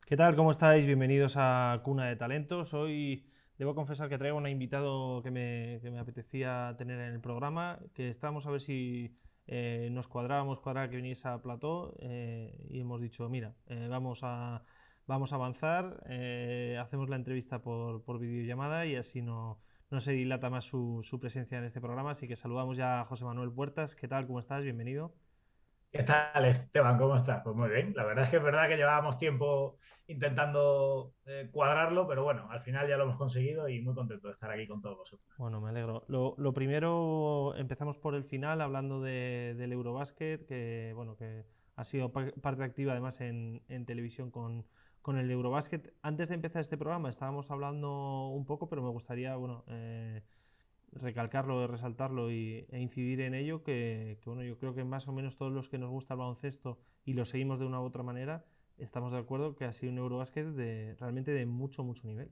¿Qué tal? ¿Cómo estáis? Bienvenidos a Cuna de Talentos. Hoy debo confesar que traigo un invitado que me apetecía tener en el programa, que estábamos a ver si cuadrar que viniese a Plató y hemos dicho, mira, vamos a avanzar, hacemos la entrevista por videollamada y así no se dilata más su presencia en este programa. Así que saludamos ya a José Manuel Puertas. ¿Qué tal? ¿Cómo estás? Bienvenido. ¿Qué tal, Esteban? ¿Cómo estás? Pues muy bien. La verdad es que es verdad que llevábamos tiempo intentando cuadrarlo, pero bueno, al final ya lo hemos conseguido y muy contento de estar aquí con todos vosotros. Bueno, me alegro. Lo primero, empezamos por el final, hablando del Eurobásquet, que bueno, que ha sido parte activa además en televisión con el Eurobásquet. Antes de empezar este programa estábamos hablando un poco, pero me gustaría, bueno, recalcarlo, resaltarlo e incidir en ello, bueno, yo creo que más o menos todos los que nos gusta el baloncesto y lo seguimos de una u otra manera, estamos de acuerdo que ha sido un Eurobásquet realmente de mucho, mucho nivel.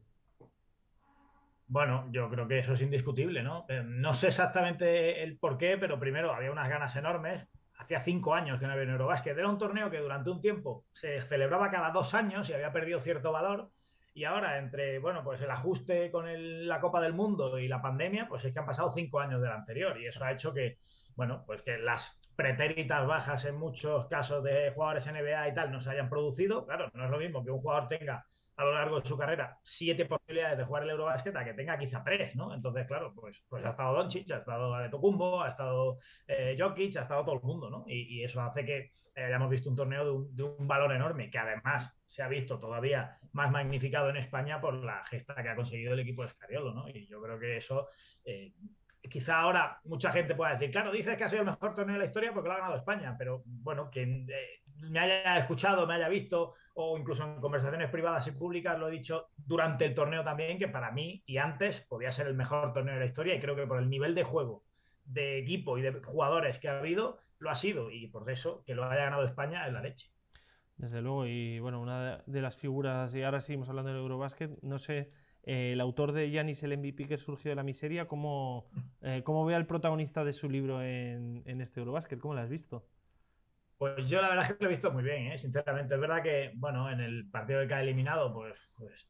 Bueno, yo creo que eso es indiscutible, ¿no? No sé exactamente el por qué, pero primero había unas ganas enormes. Hacía 5 años que no había un Eurobásquet. Era un torneo que durante un tiempo se celebraba cada 2 años y había perdido cierto valor. Y ahora, entre, bueno, pues el ajuste con la Copa del Mundo y la pandemia, pues es que han pasado 5 años del anterior. Y eso ha hecho que, bueno, pues que las pretéritas bajas en muchos casos de jugadores NBA y tal no se hayan producido. Claro, no es lo mismo que un jugador tenga a lo largo de su carrera 7 posibilidades de jugar el Eurobasket a que tenga quizá tres, ¿no? Entonces, claro, pues ha estado Doncic, ha estado Antetokounmpo, ha estado Jokic, ha estado todo el mundo, ¿no? Y eso hace que hayamos visto un torneo de un valor enorme, que además se ha visto todavía más magnificado en España por la gesta que ha conseguido el equipo de Scariolo, ¿no? Y yo creo que eso quizá ahora mucha gente pueda decir, claro, dices que ha sido el mejor torneo de la historia porque lo ha ganado España, pero bueno, quien me haya escuchado, me haya visto, o incluso en conversaciones privadas y públicas lo he dicho durante el torneo también, que para mí y antes podía ser el mejor torneo de la historia y creo que por el nivel de juego, de equipo y de jugadores que ha habido, lo ha sido y por eso que lo haya ganado España es la leche. Desde luego, y bueno, una de las figuras, y ahora seguimos hablando del Eurobásquet, no sé, el autor de Giannis, el MVP que surgió de la miseria, ¿cómo ve al protagonista de su libro en este Eurobásquet? ¿Cómo lo has visto? Pues yo la verdad es que lo he visto muy bien, ¿eh? Sinceramente. Es verdad que, bueno, en el partido que ha eliminado, pues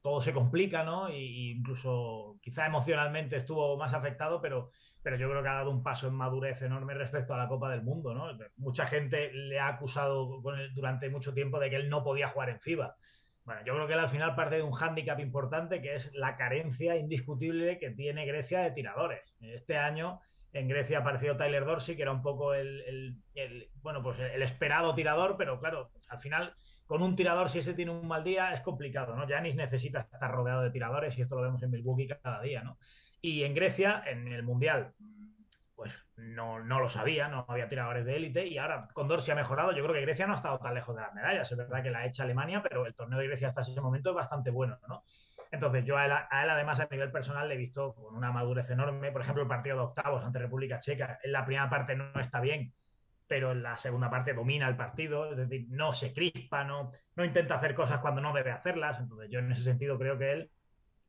todo se complica, ¿no? Y incluso quizá emocionalmente estuvo más afectado, pero yo creo que ha dado un paso en madurez enorme respecto a la Copa del Mundo, ¿no? Mucha gente le ha acusado durante mucho tiempo de que él no podía jugar en FIBA. Bueno, yo creo que él al final parte de un hándicap importante que es la carencia indiscutible que tiene Grecia de tiradores. Este año en Grecia apareció Tyler Dorsey, que era un poco bueno, pues el esperado tirador, pero claro, al final, con un tirador, si ese tiene un mal día, es complicado, ¿no? Giannis necesita estar rodeado de tiradores y esto lo vemos en Milwaukee cada día, ¿no? Y en Grecia, en el Mundial, pues no lo sabía, no había tiradores de élite y ahora con Dorsey ha mejorado. Yo creo que Grecia no ha estado tan lejos de las medallas. Es verdad que la ha hecho Alemania, pero el torneo de Grecia hasta ese momento es bastante bueno, ¿no? Entonces, yo a él, además, a nivel personal, le he visto con una madurez enorme. Por ejemplo, el partido de octavos ante República Checa, en la primera parte no está bien, pero en la segunda parte domina el partido, es decir, no se crispa, no intenta hacer cosas cuando no debe hacerlas. Entonces, yo en ese sentido creo que él,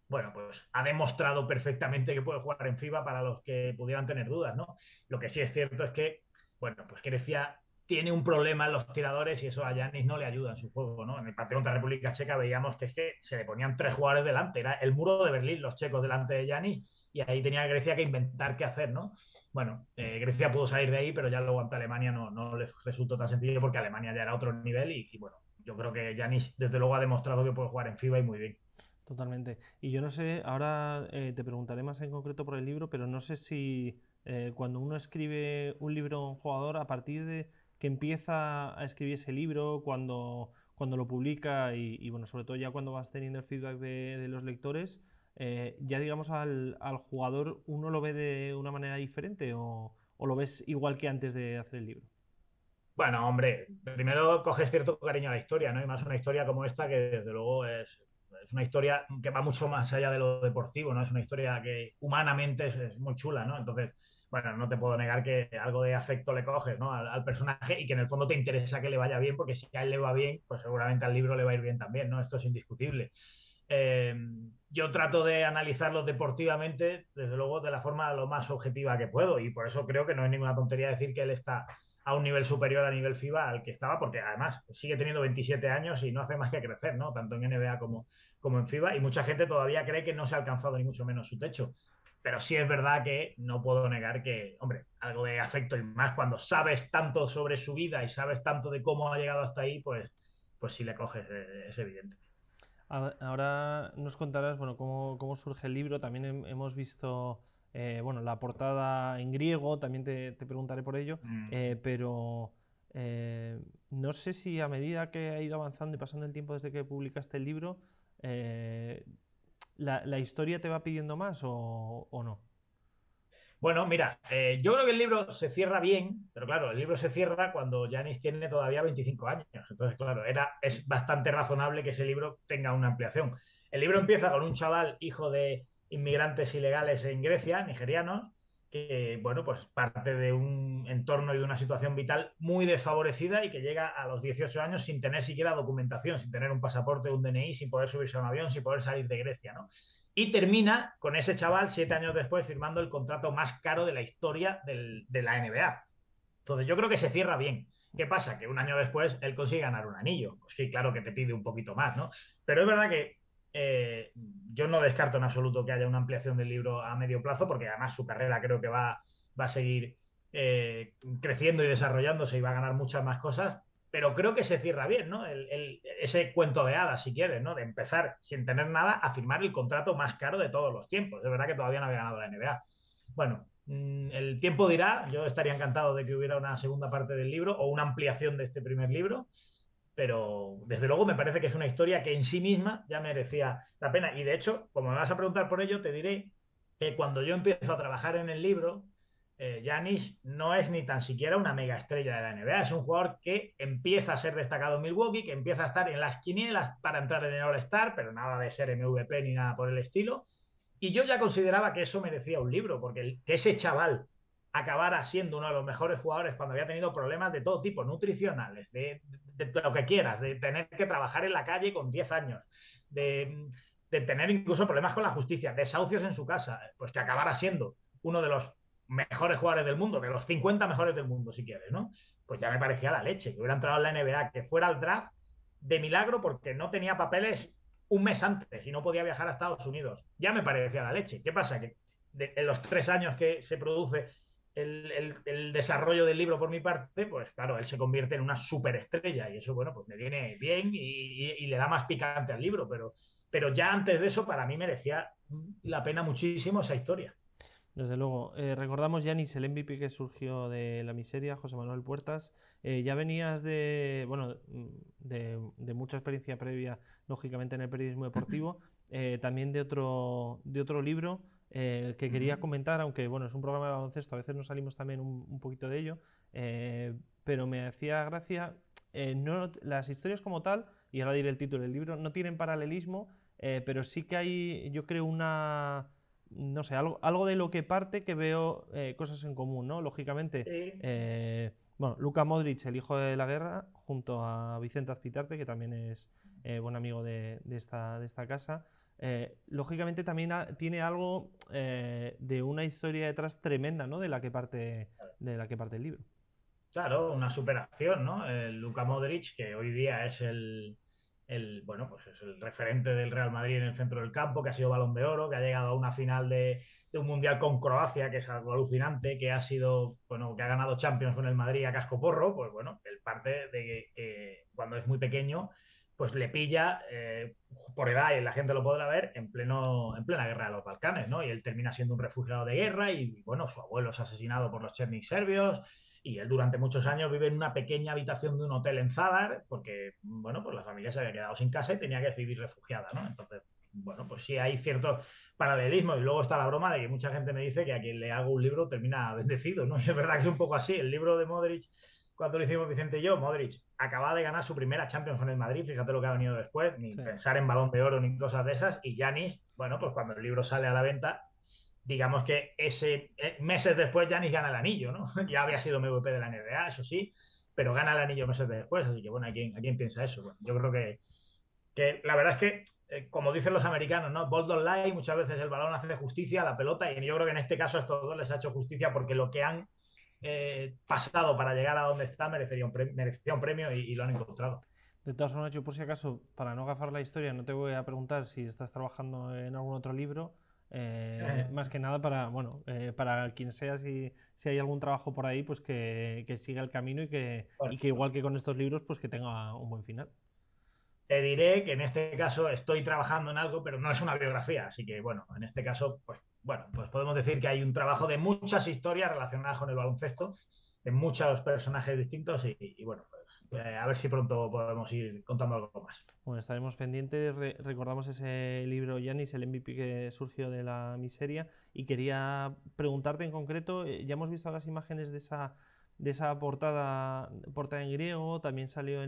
bueno, pues ha demostrado perfectamente que puede jugar en FIBA para los que pudieran tener dudas, ¿no? Lo que sí es cierto es que, bueno, pues Grecia tiene un problema en los tiradores y eso a Giannis no le ayuda en su juego, ¿no? En el partido contra República Checa veíamos que es que se le ponían tres jugadores delante, era el muro de Berlín, los checos delante de Giannis y ahí tenía Grecia que inventar qué hacer, ¿no? Bueno, Grecia pudo salir de ahí, pero ya luego ante Alemania no les resultó tan sencillo porque Alemania ya era otro nivel y bueno, yo creo que Giannis desde luego ha demostrado que puede jugar en FIBA y muy bien. Totalmente. Y yo no sé, ahora te preguntaré más en concreto por el libro, pero no sé si cuando uno escribe un libro a un jugador, a partir de que empieza a escribir ese libro, cuando lo publica bueno, sobre todo ya cuando vas teniendo el feedback de los lectores, ya digamos al jugador uno lo ve de una manera diferente o lo ves igual que antes de hacer el libro. Bueno, hombre, primero coges cierto cariño a la historia, ¿no? Y más una historia como esta que desde luego es una historia que va mucho más allá de lo deportivo, ¿no? Es una historia que humanamente es muy chula, ¿no? Entonces, bueno, no te puedo negar que algo de afecto le coges, ¿no? Al personaje y que en el fondo te interesa que le vaya bien, porque si a él le va bien, pues seguramente al libro le va a ir bien también, ¿no? Esto es indiscutible. Eh, yo trato de analizarlo deportivamente, desde luego, de la forma lo más objetiva que puedo y por eso creo que no es ninguna tontería decir que él está a un nivel superior a nivel FIBA al que estaba, porque además sigue teniendo 27 años y no hace más que crecer, ¿no? Tanto en NBA como en FIBA, y mucha gente todavía cree que no se ha alcanzado ni mucho menos su techo. Pero sí es verdad que no puedo negar que, hombre, algo de afecto y más cuando sabes tanto sobre su vida y sabes tanto de cómo ha llegado hasta ahí, pues sí le coges, es evidente. Ahora nos contarás, bueno, cómo surge el libro. También hemos visto, bueno, la portada en griego, también te preguntaré por ello, pero no sé si a medida que ha ido avanzando y pasando el tiempo desde que publicaste el libro, eh, la historia te va pidiendo más o no. Bueno, mira, yo creo que el libro se cierra bien, pero claro, el libro se cierra cuando Janis tiene todavía 25 años. Entonces, claro, es bastante razonable que ese libro tenga una ampliación. El libro empieza con un chaval, hijo de inmigrantes ilegales en Grecia, nigerianos, que, bueno, pues parte de un entorno y de una situación vital muy desfavorecida y que llega a los 18 años sin tener siquiera documentación, sin tener un pasaporte, un DNI, sin poder subirse a un avión, sin poder salir de Grecia, ¿no? Y termina con ese chaval 7 años después firmando el contrato más caro de la historia de la NBA. Entonces yo creo que se cierra bien. ¿Qué pasa? Que un año después él consigue ganar un anillo. Pues sí, claro que te pide un poquito más, ¿no? Pero es verdad que yo no descarto en absoluto que haya una ampliación del libro a medio plazo, porque además su carrera creo que va a seguir creciendo y desarrollándose y va a ganar muchas más cosas, pero creo que se cierra bien, ¿no? Ese cuento de hadas, si quieres, ¿no? De empezar sin tener nada a firmar el contrato más caro de todos los tiempos. Es verdad que todavía no había ganado la NBA. Bueno, el tiempo dirá, yo estaría encantado de que hubiera una segunda parte del libro o una ampliación de este primer libro, pero desde luego me parece que es una historia que en sí misma ya merecía la pena. Y de hecho, como me vas a preguntar por ello, te diré que cuando yo empiezo a trabajar en el libro, Giannis no es ni tan siquiera una mega estrella de la NBA, es un jugador que empieza a ser destacado en Milwaukee, que empieza a estar en las quinielas para entrar en el All-Star, pero nada de ser MVP ni nada por el estilo. Y yo ya consideraba que eso merecía un libro, porque que ese chaval acabara siendo uno de los mejores jugadores cuando había tenido problemas de todo tipo, nutricionales, de lo que quieras, de tener que trabajar en la calle con 10 años, de tener incluso problemas con la justicia, desahucios en su casa, pues que acabara siendo uno de los mejores jugadores del mundo, de los 50 mejores del mundo, si quieres, ¿no? Pues ya me parecía la leche, que hubiera entrado en la NBA, que fuera al draft de milagro porque no tenía papeles un mes antes y no podía viajar a Estados Unidos. Ya me parecía la leche. ¿Qué pasa? Que en los 3 años que se produce el desarrollo del libro por mi parte, pues claro, él se convierte en una superestrella y eso, bueno, pues me viene bien y le da más picante al libro, pero ya antes de eso para mí merecía la pena muchísimo esa historia. Desde luego. Recordamos, Yanis, el MVP que surgió de la miseria, José Manuel Puertas. Ya venías de, bueno, de mucha experiencia previa, lógicamente, en el periodismo deportivo, también de otro libro que quería comentar, aunque bueno, es un programa de baloncesto, a veces nos salimos también un poquito de ello, pero me hacía gracia, no, las historias como tal, y ahora diré el título del libro, no tienen paralelismo, pero sí que hay, yo creo, no sé, algo de lo que parte que veo cosas en común, ¿no? Lógicamente, bueno, Luka Modric, el hijo de la guerra, junto a Vicente Azpitarte, que también es buen amigo de esta casa. Lógicamente también tiene algo de una historia detrás tremenda, ¿no? De la que parte el libro. Claro, una superación, ¿no? El Luka Modric, que hoy día es bueno, pues es el referente del Real Madrid en el centro del campo, que ha sido Balón de Oro, que ha llegado a una final de un Mundial con Croacia, que es algo alucinante, que ha sido, bueno, que ha ganado Champions con el Madrid a casco porro, pues bueno, el parte de que cuando es muy pequeño, pues le pilla por edad, y la gente lo podrá ver, en plena guerra de los Balcanes, ¿no? Y él termina siendo un refugiado de guerra y, bueno, su abuelo es asesinado por los Cherniks serbios y él durante muchos años vive en una pequeña habitación de un hotel en Zadar porque, bueno, pues la familia se había quedado sin casa y tenía que vivir refugiada, ¿no? Entonces, bueno, pues sí hay ciertos paralelismos y luego está la broma de que mucha gente me dice que a quien le hago un libro termina bendecido, ¿no? Y es verdad que es un poco así. El libro de Modric, cuando lo hicimos Vicente y yo, Modric acaba de ganar su primera Champions con el Madrid, fíjate lo que ha venido después, ni Sí. pensar en Balón de Oro ni cosas de esas, y Giannis, bueno, pues cuando el libro sale a la venta, digamos que meses después Giannis gana el anillo, ¿no? Ya había sido MVP de la NBA, eso sí, pero gana el anillo meses después, así que bueno, ¿a quién piensa eso? Bueno, yo creo que la verdad es que, como dicen los americanos, ¿no? Ball don't lie, muchas veces el balón hace justicia a la pelota y yo creo que en este caso a estos dos les ha hecho justicia porque lo que han pasado para llegar a donde está, merecía un premio y lo han encontrado. De todas formas, yo por si acaso, para no gafar la historia, no te voy a preguntar si estás trabajando en algún otro libro. Más que nada para, bueno, para quien sea, si hay algún trabajo por ahí, pues que siga el camino y Bueno, que igual que con estos libros, pues que tenga un buen final. te diré que en este caso estoy trabajando en algo, pero no es una biografía, así que bueno, en este caso, pues bueno, pues podemos decir que hay un trabajo de muchas historias relacionadas con el baloncesto, de muchos personajes distintos y bueno, pues a ver si pronto podemos ir contando algo más. Bueno, estaremos pendientes. Recordamos ese libro Yanis, el MVP que surgió de la miseria. Y quería preguntarte en concreto, ya hemos visto las imágenes de esa portada en griego, también salió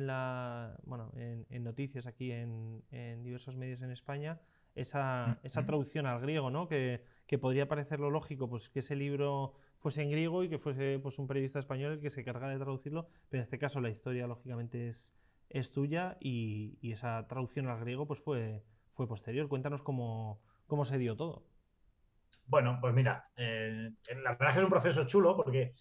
bueno, en noticias aquí en diversos medios en España, esa traducción al griego, ¿no? Que podría parecer lo lógico, pues que ese libro fuese en griego y que fuese pues un periodista español el que se encargara de traducirlo, pero en este caso la historia lógicamente es tuya y esa traducción al griego pues fue posterior. Cuéntanos cómo se dio todo. Bueno, pues mira, la verdad es que es un proceso chulo porque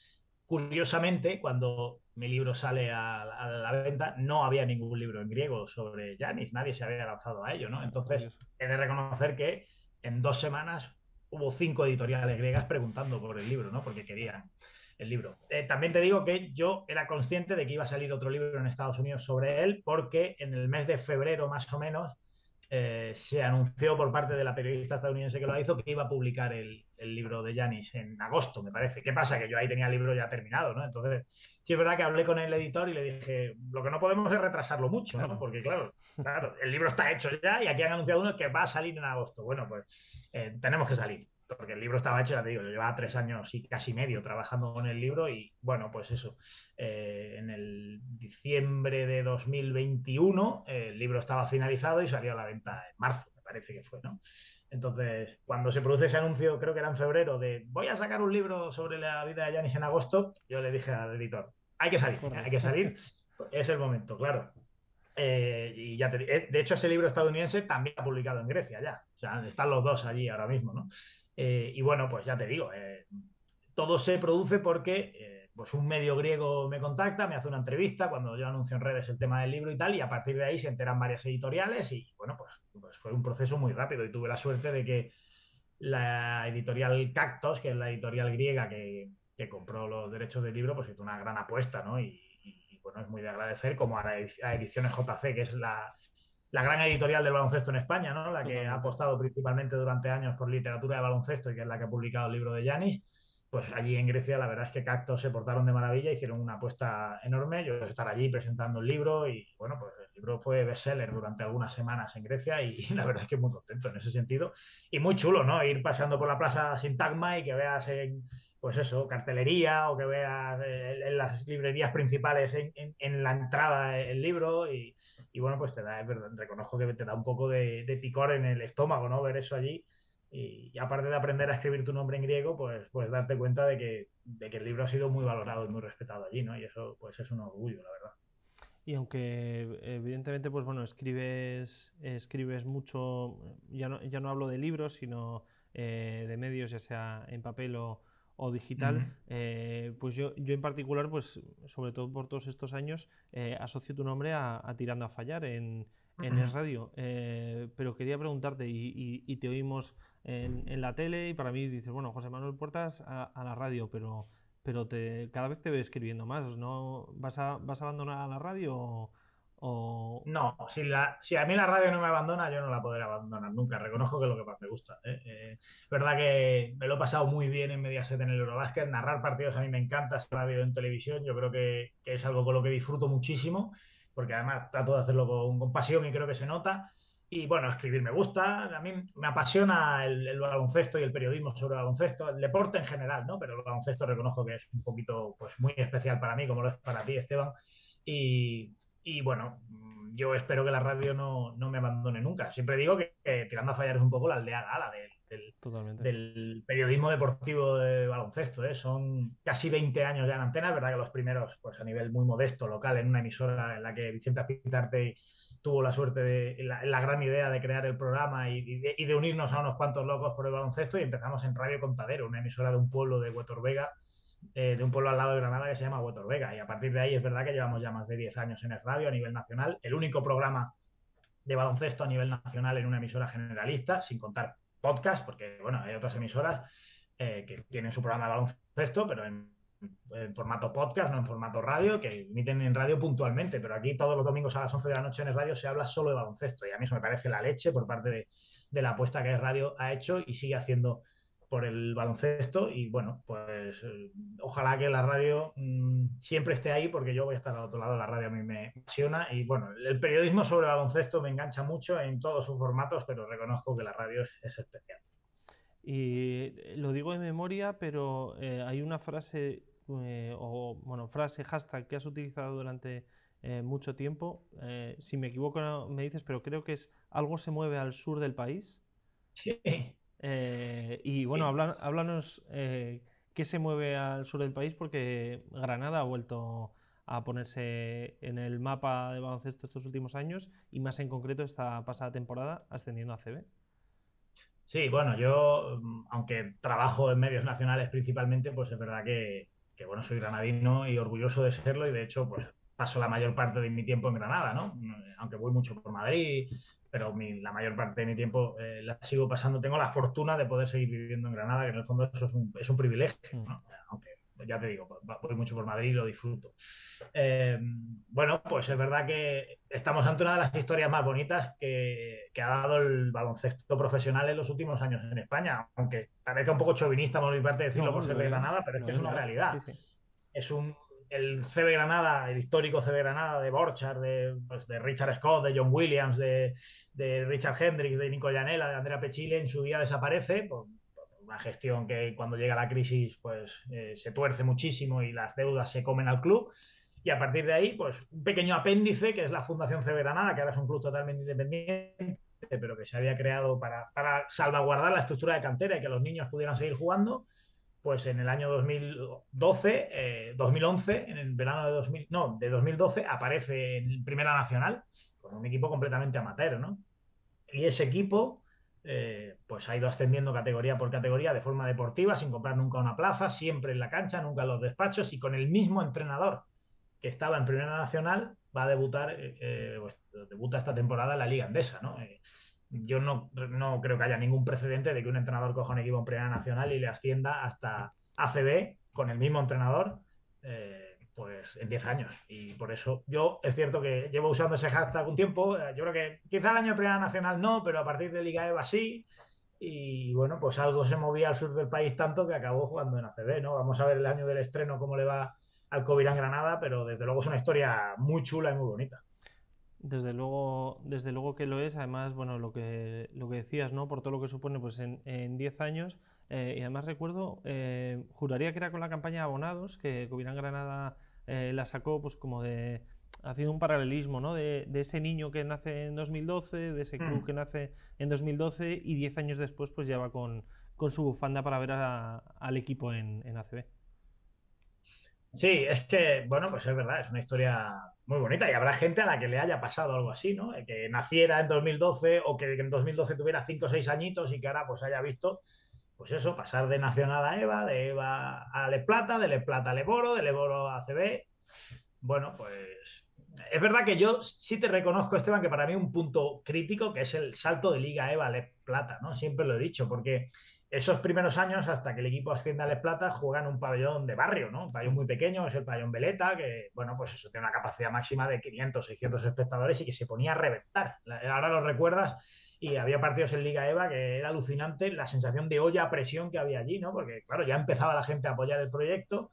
curiosamente cuando mi libro sale a la venta no había ningún libro en griego sobre Yanis, nadie se había lanzado a ello, ¿no? Ah, Entonces curioso. he de reconocer que en 2 semanas hubo 5 editoriales griegas preguntando por el libro, ¿no? Porque querían el libro. También te digo que yo era consciente de que iba a salir otro libro en Estados Unidos sobre él porque en el mes de febrero más o menos se anunció por parte de la periodista estadounidense que lo hizo que iba a publicar el libro de Yanis en agosto, me parece. ¿Qué pasa? Que yo ahí tenía el libro ya terminado, ¿no? Entonces, sí es verdad que hablé con el editor y le dije, lo que no podemos es retrasarlo mucho, ¿no? Claro. Porque claro, el libro está hecho ya y aquí han anunciado uno que va a salir en agosto. Bueno, pues tenemos que salir. Porque el libro estaba hecho, ya te digo, yo llevaba 3 años y casi medio trabajando con el libro y bueno, pues eso, en el diciembre de 2021 el libro estaba finalizado y salió a la venta en marzo, me parece que fue, ¿no? Entonces, cuando se produce ese anuncio, creo que era en febrero, de voy a sacar un libro sobre la vida de Yanis en agosto, yo le dije al editor, Corre. hay que salir, es el momento, claro. Y ya de hecho, ese libro estadounidense también ha publicado en Grecia ya. O sea, están los dos allí ahora mismo, ¿no? Y bueno, pues ya te digo, todo se produce porque pues un medio griego me contacta, me hace una entrevista cuando yo anuncio en redes el tema del libro y tal, y a partir de ahí se enteran varias editoriales y bueno, pues fue un proceso muy rápido y tuve la suerte de que la editorial Cactos, que es la editorial griega que compró los derechos del libro, pues hizo una gran apuesta, ¿no? Bueno, es muy de agradecer como a Ediciones JC, que es la gran editorial del baloncesto en España, ¿no? La que ha Totalmente. apostado principalmente durante años por literatura de baloncesto y que es la que ha publicado el libro de Yanis. Pues allí en Grecia la verdad es que Cactos se portaron de maravilla, hicieron una apuesta enorme. Yo estar allí presentando el libro y bueno, pues el libro fue bestseller durante algunas semanas en Grecia y la verdad es que muy contento en ese sentido. Y muy chulo, ¿no? Ir paseando por la plaza Sintagma y que veas pues eso, cartelería o que veas en las librerías principales en la entrada el libro y bueno, pues te da, es verdad, reconozco que te da un poco de picor en el estómago, ¿no? Ver eso allí. Y aparte de aprender a escribir tu nombre en griego, pues darte cuenta de que el libro ha sido muy valorado y muy respetado allí, ¿no? Y eso pues es un orgullo, la verdad. Y aunque evidentemente, pues bueno, escribes mucho, ya no hablo de libros, sino de medios, ya sea en papel o digital, Uh-huh. pues yo en particular, pues sobre todo por todos estos años, asocio tu nombre a Tirando a Fallar en Es Uh-huh. Radio. Pero quería preguntarte, y te oímos en la tele, y para mí dices, bueno, José Manuel Puertas a la radio, pero cada vez te veo escribiendo más, ¿no? ¿Vas a abandonar la radio o- No, si a mí la radio no me abandona, yo no la podré abandonar nunca. Reconozco que es lo que más me gusta. Es verdad que me lo he pasado muy bien en Mediaset en el Eurobásquet. Narrar partidos a mí me encanta, hacer radio en televisión. Yo creo que es algo con lo que disfruto muchísimo, porque además trato de hacerlo con pasión y creo que se nota. Y bueno, escribir me gusta. A mí me apasiona el baloncesto y el periodismo sobre el baloncesto, el deporte en general, ¿no? Pero el baloncesto reconozco que es un poquito, pues muy especial para mí, como lo es para ti, Esteban. Y, y bueno, yo espero que la radio no me abandone nunca. Siempre digo que Tirando a Fallar es un poco la aldea gala totalmente? del periodismo deportivo de baloncesto, ¿eh? Son casi 20 años ya en antena, es verdad que los primeros, pues a nivel muy modesto, local, en una emisora en la que Vicente Azpitarte tuvo la suerte la gran idea de crear el programa y de unirnos a unos cuantos locos por el baloncesto y empezamos en Radio Contadero, una emisora de un pueblo de Huetor Vega de un pueblo al lado de Granada que se llama Huetor Vega. Y a partir de ahí es verdad que llevamos ya más de 10 años en el radio a nivel nacional. El único programa de baloncesto a nivel nacional en una emisora generalista, sin contar podcast, porque bueno, hay otras emisoras que tienen su programa de baloncesto, pero en formato podcast, no en formato radio, que emiten en radio puntualmente, pero aquí todos los domingos a las 11 de la noche en el radio se habla solo de baloncesto y a mí eso me parece la leche por parte de la apuesta que el radio ha hecho y sigue haciendo por el baloncesto y bueno, pues ojalá que la radio siempre esté ahí porque yo voy a estar al otro lado, la radio a mí me apasiona y bueno, el periodismo sobre baloncesto me engancha mucho en todos sus formatos, pero reconozco que la radio es especial. Y lo digo de memoria, pero hay una frase, frase, hashtag que has utilizado durante mucho tiempo. Si me equivoco, no, me dices, pero creo que es algo se mueve al sur del país. Sí. Y bueno, háblanos qué se mueve al sur del país, porque Granada ha vuelto a ponerse en el mapa de baloncesto estos últimos años y más en concreto esta pasada temporada ascendiendo a CB. Sí, bueno, yo, aunque trabajo en medios nacionales principalmente, pues es verdad que, bueno, soy granadino y orgulloso de serlo y de hecho, pues paso la mayor parte de mi tiempo en Granada, ¿no? Aunque voy mucho por Madrid, pero la mayor parte de mi tiempo la sigo pasando. Tengo la fortuna de poder seguir viviendo en Granada, que en el fondo eso es un privilegio, ¿no? Aunque ya te digo, voy mucho por Madrid y lo disfruto. Bueno, pues es verdad que estamos ante una de las historias más bonitas que ha dado el baloncesto profesional en los últimos años en España, aunque parezca un poco chauvinista por mi parte decirlo por ser de Granada, pero es que es una realidad. Sí, sí. Es el CB Granada, el histórico CB Granada de Borchard, de Richard Scott, de John Williams, de Richard Hendricks, de Nico Llanela, de Andrea Pechile, en su día desaparece por una gestión que cuando llega la crisis pues se tuerce muchísimo y las deudas se comen al club. Y a partir de ahí, pues un pequeño apéndice que es la Fundación CB Granada, que ahora es un club totalmente independiente, pero que se había creado para salvaguardar la estructura de cantera y que los niños pudieran seguir jugando. Pues en el año 2011, en el verano de 2012, aparece en Primera Nacional con un equipo completamente amateur, ¿no? Y ese equipo pues ha ido ascendiendo categoría por categoría de forma deportiva, sin comprar nunca una plaza, siempre en la cancha, nunca en los despachos y con el mismo entrenador que estaba en Primera Nacional, va a debutar, pues, debuta esta temporada en la Liga Endesa, ¿no? Yo no creo que haya ningún precedente de que un entrenador coja un equipo en Primera Nacional y le ascienda hasta ACB con el mismo entrenador, pues en 10 años. Y por eso yo es cierto que llevo usando ese hashtag un tiempo. Yo creo que quizá el año de Primera Nacional no, pero a partir de Liga EVA sí. Y bueno, pues algo se movía al sur del país tanto que acabó jugando en ACB, ¿no? Vamos a ver el año del estreno cómo le va al Covirán Granada, pero desde luego es una historia muy chula y muy bonita. Desde luego que lo es. Además, bueno, lo que decías, ¿no? Por todo lo que supone, pues en 10 años. Y además recuerdo, juraría que era con la campaña de abonados, que Covirán Granada la sacó, pues como de haciendo un paralelismo, ¿no? De ese niño que nace en 2012, de ese club que nace en 2012 y 10 años después, pues ya va con su bufanda para ver al equipo en ACB. Sí, es que, bueno, pues es verdad, es una historia muy bonita y habrá gente a la que le haya pasado algo así, ¿no? Que naciera en 2012 o que en 2012 tuviera 5 o 6 añitos y que ahora pues haya visto, pues eso, pasar de Nacional a EVA, de EVA a Les Plata, de Les Plata a Leboro, de Leboro a CB. Bueno, pues es verdad que yo sí te reconozco, Esteban, que para mí un punto crítico que es el salto de Liga EVA a Les Plata, ¿no? Siempre lo he dicho, porque esos primeros años, hasta que el equipo ascienda a Les Plata, juegan un pabellón de barrio, ¿no? Un pabellón muy pequeño, es el pabellón Veleta, que, bueno, pues eso tiene una capacidad máxima de 500, 600 espectadores y que se ponía a reventar. Ahora lo recuerdas y había partidos en Liga EVA que era alucinante la sensación de olla a presión que había allí, ¿no? Porque, claro, ya empezaba la gente a apoyar el proyecto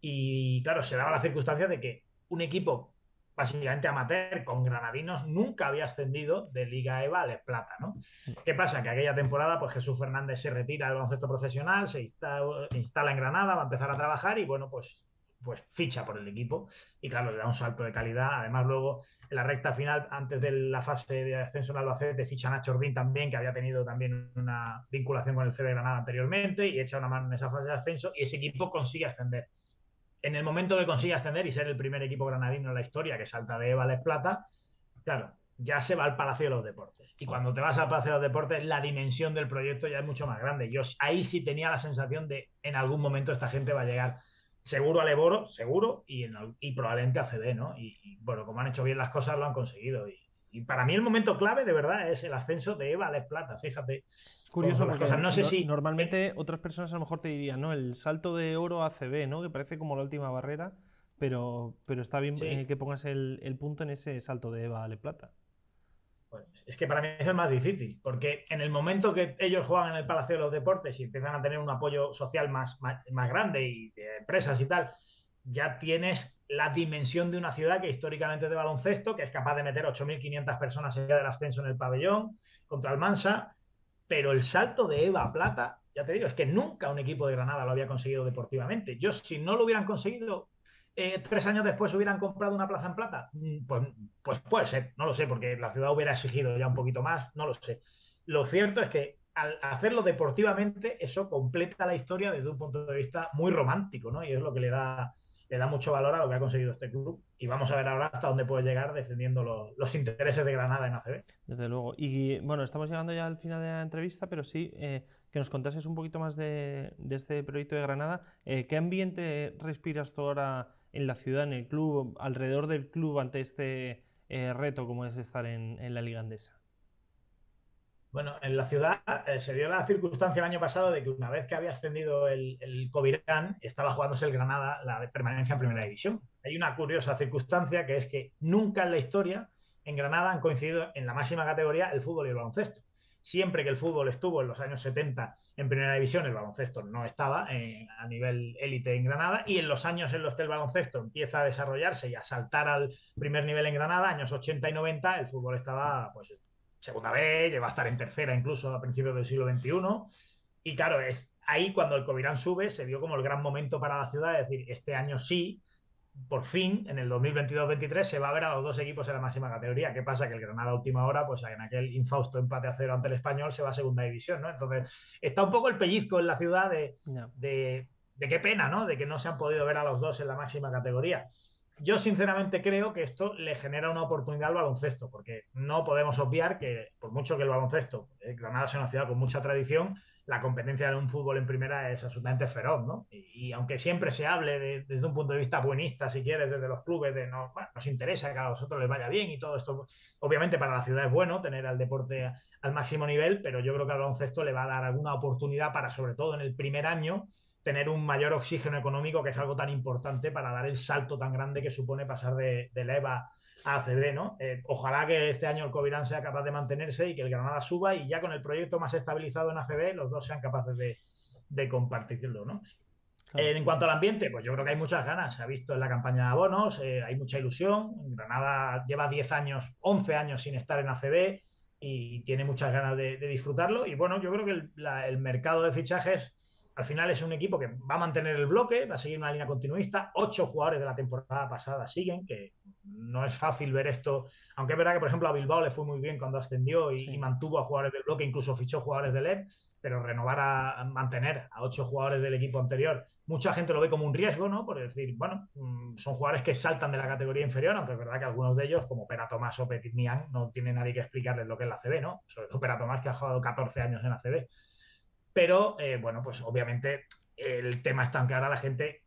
y, claro, se daba la circunstancia de que un equipo básicamente amateur, con granadinos, nunca había ascendido de Liga EVA a Les Plata, ¿no? ¿Qué pasa? Que aquella temporada, pues Jesús Fernández se retira del baloncesto profesional, se instala en Granada, va a empezar a trabajar y, bueno, pues ficha por el equipo y, claro, le da un salto de calidad. Además, luego, en la recta final, antes de la fase de ascenso en Albacete, ficha Nacho Ordín también, que había tenido también una vinculación con el CB Granada anteriormente y echa una mano en esa fase de ascenso y ese equipo consigue ascender. En el momento que consigue ascender y ser el primer equipo granadino en la historia que salta de EVA a Les Plata, claro, ya se va al Palacio de los Deportes. Y cuando te vas al Palacio de los Deportes, la dimensión del proyecto ya es mucho más grande. Yo ahí sí tenía la sensación de en algún momento esta gente va a llegar seguro al Eboro, seguro, y probablemente a CB, ¿no? Bueno, como han hecho bien las cosas, lo han conseguido. Y para mí el momento clave, de verdad, es el ascenso de EVA a Les Plata, fíjate Es cómo curioso son las porque cosas. No sé si... normalmente otras personas a lo mejor te dirían, ¿no? El salto de oro a CB, ¿no? Que parece como la última barrera, pero está bien Sí, que pongas el punto en ese salto de Eva a Le Plata. pues es que para mí es el más difícil, porque en el momento que ellos juegan en el Palacio de los Deportes y empiezan a tener un apoyo social más grande y de empresas y tal, ya tienes la dimensión de una ciudad que históricamente es de baloncesto, que es capaz de meter 8.500 personas en del ascenso en el pabellón contra el Mansa, pero el salto de Eva a Plata, ya te digo, es que nunca un equipo de Granada lo había conseguido deportivamente. Yo, si no lo hubieran conseguido, 3 años después hubieran comprado una plaza en plata, pues puede ser, no lo sé, porque la ciudad hubiera exigido ya un poquito más, no lo sé. Lo cierto es que al hacerlo deportivamente, eso completa la historia desde un punto de vista muy romántico, ¿no? Y es lo que le da mucho valor a lo que ha conseguido este club. Y vamos a ver ahora hasta dónde puede llegar defendiendo los intereses de Granada en ACB. Desde luego. Y bueno, estamos llegando ya al final de la entrevista, pero sí que nos contases un poquito más de este proyecto de Granada. ¿Qué ambiente respiras tú ahora en la ciudad, en el club, alrededor del club ante este reto como es estar en la Liga Andesa? Bueno, en la ciudad se dio la circunstancia el año pasado de que una vez que había ascendido el Covirán, estaba jugándose el Granada la permanencia en Primera División. Hay una curiosa circunstancia que es que nunca en la historia en Granada han coincidido en la máxima categoría el fútbol y el baloncesto. Siempre que el fútbol estuvo en los años 70 en Primera División, el baloncesto no estaba a nivel élite en Granada, y en los años en los que el baloncesto empieza a desarrollarse y a saltar al primer nivel en Granada, años 80 y 90, el fútbol estaba pues segunda vez, llegó a estar en tercera incluso a principios del siglo XXI. Y claro, es ahí cuando el Covirán sube, se vio como el gran momento para la ciudad, es decir, este año sí, por fin, en el 2022-23, se va a ver a los dos equipos en la máxima categoría. ¿Qué pasa? Que el Granada a última hora, pues en aquel infausto empate a 0 ante el Español, se va a segunda división, ¿no? Entonces, está un poco el pellizco en la ciudad No. de qué pena, ¿no? De que no se han podido ver a los dos en la máxima categoría. Yo sinceramente creo que esto le genera una oportunidad al baloncesto, porque no podemos obviar que, por mucho que el baloncesto, Granada sea una ciudad con mucha tradición, la competencia de un fútbol en primera es absolutamente feroz, ¿no? Y aunque siempre se hable desde un punto de vista buenista, si quieres, desde los clubes, de no, bueno, nos interesa que a vosotros les vaya bien y todo esto, obviamente para la ciudad es bueno tener al deporte al máximo nivel, pero yo creo que al baloncesto le va a dar alguna oportunidad para, sobre todo en el primer año, tener un mayor oxígeno económico, que es algo tan importante para dar el salto tan grande que supone pasar de la EVA a ACB, ¿no? Ojalá que este año el Covirán sea capaz de mantenerse y que el Granada suba, y ya con el proyecto más estabilizado en ACB, los dos sean capaces de compartirlo, ¿no? Claro. En cuanto al ambiente, pues yo creo que hay muchas ganas. Se ha visto en la campaña de abonos, hay mucha ilusión. Granada lleva 10 años, 11 años sin estar en ACB y tiene muchas ganas de disfrutarlo. Y bueno, yo creo que el mercado de fichajes al final es un equipo que va a mantener el bloque, va a seguir una línea continuista. 8 jugadores de la temporada pasada siguen, que no es fácil ver esto. Aunque es verdad que, por ejemplo, a Bilbao le fue muy bien cuando ascendió y Sí. mantuvo a jugadores del bloque, incluso fichó jugadores del EP, pero renovar a mantener a 8 jugadores del equipo anterior, mucha gente lo ve como un riesgo, ¿no? Por decir, bueno, son jugadores que saltan de la categoría inferior, aunque es verdad que algunos de ellos, como Pera Tomás o Petit Niang, no tiene nadie que explicarles lo que es la ACB, ¿no? Sobre todo Pera Tomás, que ha jugado 14 años en ACB. Pero, bueno, pues obviamente el tema está en que ahora la gente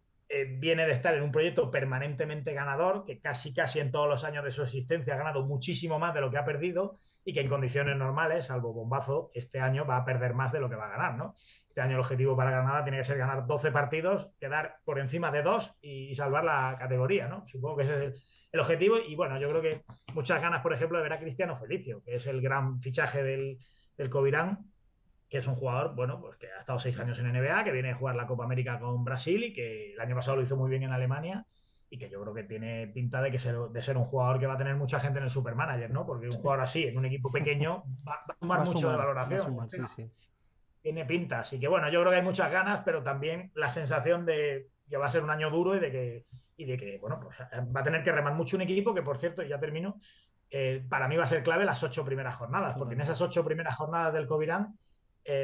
viene de estar en un proyecto permanentemente ganador, que casi en todos los años de su existencia ha ganado muchísimo más de lo que ha perdido, y que en condiciones normales, salvo bombazo, este año va a perder más de lo que va a ganar, ¿no? Este año el objetivo para Granada tiene que ser ganar 12 partidos, quedar por encima de 2 y salvar la categoría, ¿no? Supongo que ese es el objetivo. Y bueno, yo creo que muchas ganas, por ejemplo, de ver a Cristiano Felicio, que es el gran fichaje del Covirán, que es un jugador, bueno, pues que ha estado 6 años en NBA, que viene a jugar la Copa América con Brasil y que el año pasado lo hizo muy bien en Alemania, y que yo creo que tiene pinta de ser un jugador que va a tener mucha gente en el Supermanager, ¿no? Porque un Sí. jugador así, en un equipo pequeño, va a sumar Va a mucho de sumar, va a valoración. sumar, sí, sí. Tiene pinta. Así que bueno, yo creo que hay muchas ganas, pero también la sensación de que va a ser un año duro y de que bueno, pues va a tener que remar mucho un equipo que, por cierto, y ya termino, para mí va a ser clave las 8 primeras jornadas, porque en esas Totalmente. 8 primeras jornadas del Covirán,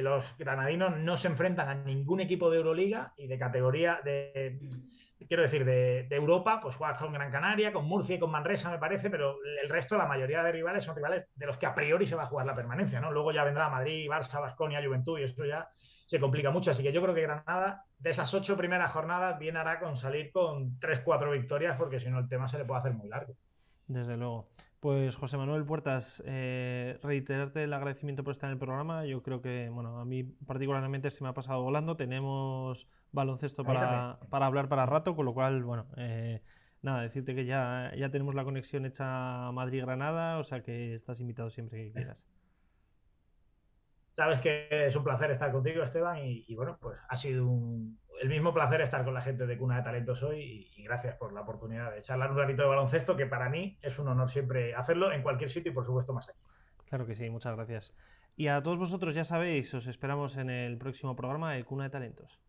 los granadinos no se enfrentan a ningún equipo de Euroliga y de categoría quiero decir, de Europa, pues juegas con Gran Canaria, con Murcia y con Manresa, me parece, pero el resto, la mayoría de rivales son rivales de los que a priori se va a jugar la permanencia, ¿no? Luego ya vendrá Madrid, Barça, Baskonia, Juventud y eso ya se complica mucho. Así que yo creo que Granada, de esas 8 primeras jornadas, bien hará con salir con 3 4 victorias, porque si no el tema se le puede hacer muy largo. Desde luego. Pues José Manuel Puertas, reiterarte el agradecimiento por estar en el programa. Yo creo que, bueno, a mí particularmente se me ha pasado volando. Tenemos baloncesto A mí también. para hablar para rato, con lo cual, bueno, nada, decirte que ya tenemos la conexión hecha Madrid-Granada, o sea que estás invitado siempre que quieras. Sabes que es un placer estar contigo, Esteban, y bueno, pues ha sido el mismo placer estar con la gente de Cuna de Talentos hoy y gracias por la oportunidad de charlar un ratito de baloncesto, que para mí es un honor siempre hacerlo en cualquier sitio y por supuesto más aquí. Claro que sí, muchas gracias. Y a todos vosotros ya sabéis, os esperamos en el próximo programa de Cuna de Talentos.